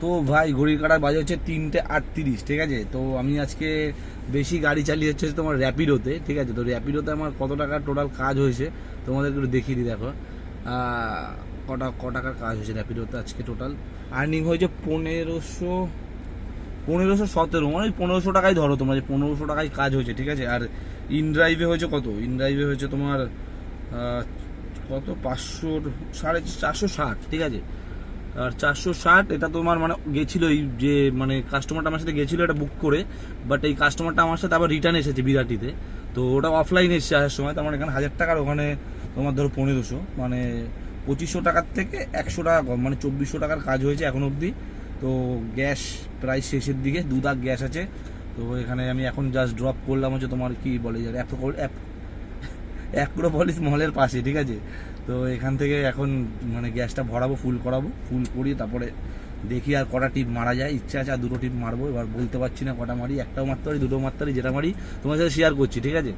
তো ভাই ঘড়ির কাটার বাজে হচ্ছে 3:38, ঠিক আছে। তো আমি আজকে বেশি গাড়ি চালিয়ে হচ্ছে তোমার র্যাপিডোতে, ঠিক আছে। তো র্যাপিডোতে আমার কত টাকা টোটাল কাজ হয়েছে তোমাদেরকে একটু দেখিয়ে দিই। দেখো ক টাকার কাজ হয়েছে র্যাপিডোতে আজকে। টোটাল আর্নিং হয়েছে 1517, মানে 1500 টাকাই ধরো তোমরা, যে 1500 টাকায় কাজ হয়েছে, ঠিক আছে। আর ইন ড্রাইভে হয়েছে কত, ইন ড্রাইভে হয়েছে তোমার কত 460, ঠিক আছে। আর 460 এটা তোমার মানে গেছিল এই যে মানে কাস্টমারটা আমার সাথে গেছিলো এটা বুক করে, বাট এই কাস্টমারটা আমার সাথে আবার রিটার্ন এসেছে বিরাটিতে। তো ওটা অফলাইন এসেছে আসার সময়, তার মানে এখানে 1000 টাকার, ওখানে তোমার ধরো 1500, মানে 2500 টাকার থেকে 100 টাকা কম, মানে 2400 টাকার কাজ হয়েছে এখন অবধি। তো গ্যাস প্রায় শেষের দিকে, 2 দাগ গ্যাস আছে। তো এখানে আমি এখন জাস্ট ড্রপ করলাম হচ্ছে তোমার কি বলে অ্যাক্রোপলিস মলের পাশে, ঠিক আছে। তো এখান থেকে এখন মানে গ্যাসটা ভরাবো, ফুল করিয়ে তারপরে দেখি আর কটা টিপ মারা যায়। ইচ্ছা আছে আর 2টো টিপ মারবো, এবার বলতে পারছি না কটা মারি, একটাও মারতে পারি, 2টো মারতে পারি, যেটা মারি তোমার সাথে শেয়ার করছি, ঠিক আছে।